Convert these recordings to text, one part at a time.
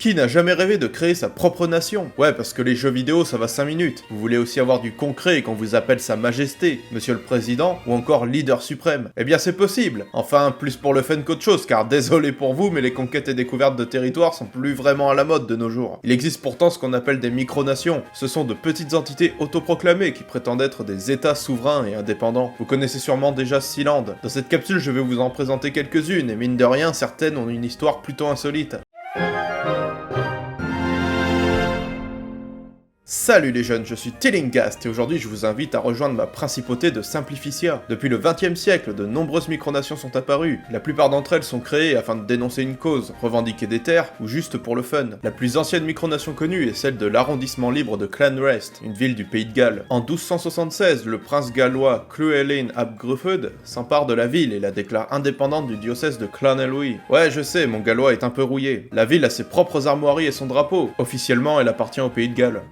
Qui n'a jamais rêvé de créer sa propre nation? Ouais, parce que les jeux vidéo ça va 5 minutes. Vous voulez aussi avoir du concret et qu'on vous appelle sa majesté, monsieur le président, ou encore leader suprême. Eh bien c'est possible. Enfin, plus pour le fun qu'autre chose, car désolé pour vous, mais les conquêtes et découvertes de territoires sont plus vraiment à la mode de nos jours. Il existe pourtant ce qu'on appelle des micronations. Ce sont de petites entités autoproclamées qui prétendent être des états souverains et indépendants. Vous connaissez sûrement déjà Sealand. Dans cette capsule, je vais vous en présenter quelques-unes, et mine de rien, certaines ont une histoire plutôt insolite. Salut les jeunes, je suis Tillingast et aujourd'hui je vous invite à rejoindre ma principauté de Simplificia. Depuis le XXe siècle, de nombreuses micronations sont apparues. La plupart d'entre elles sont créées afin de dénoncer une cause, revendiquer des terres ou juste pour le fun. La plus ancienne micronation connue est celle de l'arrondissement libre de Clanrest, une ville du pays de Galles. En 1276, le prince gallois Llywelyn ap Gruffudd s'empare de la ville et la déclare indépendante du diocèse de Llanelwy. Ouais, je sais, mon gallois est un peu rouillé. La ville a ses propres armoiries et son drapeau. Officiellement, elle appartient au pays de Galles.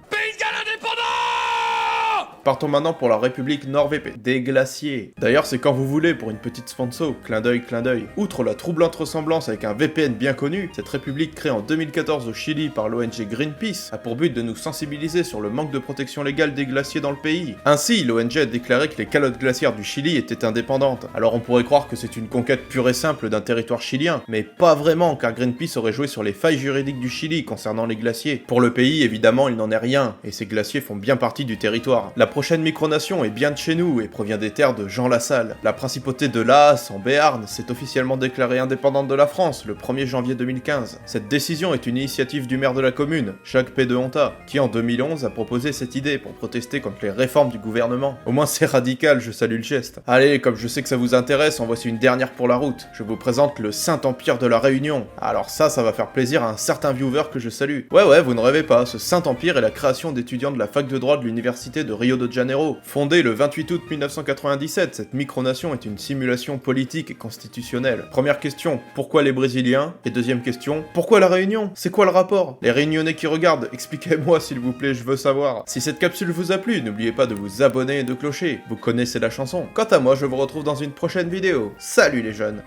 Partons maintenant pour la République Nord-VP, des glaciers. D'ailleurs, c'est quand vous voulez pour une petite sponsor, clin d'œil, clin d'œil. Outre la troublante ressemblance avec un VPN bien connu, cette république créée en 2014 au Chili par l'ONG Greenpeace a pour but de nous sensibiliser sur le manque de protection légale des glaciers dans le pays. Ainsi, l'ONG a déclaré que les calottes glaciaires du Chili étaient indépendantes. Alors on pourrait croire que c'est une conquête pure et simple d'un territoire chilien, mais pas vraiment, car Greenpeace aurait joué sur les failles juridiques du Chili concernant les glaciers. Pour le pays, évidemment, il n'en est rien, et ces glaciers font bien partie du territoire. La prochaine micronation est bien de chez nous et provient des terres de Jean Lassalle. La principauté de Laas, en Béarn, s'est officiellement déclarée indépendante de la France le 1er janvier 2015. Cette décision est une initiative du maire de la commune, Jacques P. de Honta, qui en 2011 a proposé cette idée pour protester contre les réformes du gouvernement. Au moins c'est radical, je salue le geste. Allez, comme je sais que ça vous intéresse, en voici une dernière pour la route. Je vous présente le Saint-Empire de la Réunion. Alors ça va faire plaisir à un certain viewer que je salue. Ouais, vous ne rêvez pas, ce Saint-Empire est la création d'étudiants de la fac de droit de l'université de Rio de Janeiro. Fondée le 28 août 1997, cette micronation est une simulation politique et constitutionnelle. Première question, pourquoi les Brésiliens? Et deuxième question, pourquoi la Réunion? C'est quoi le rapport? Les Réunionnais qui regardent, expliquez-moi s'il vous plaît, je veux savoir. Si cette capsule vous a plu, n'oubliez pas de vous abonner et de clocher. Vous connaissez la chanson. Quant à moi, je vous retrouve dans une prochaine vidéo. Salut les jeunes!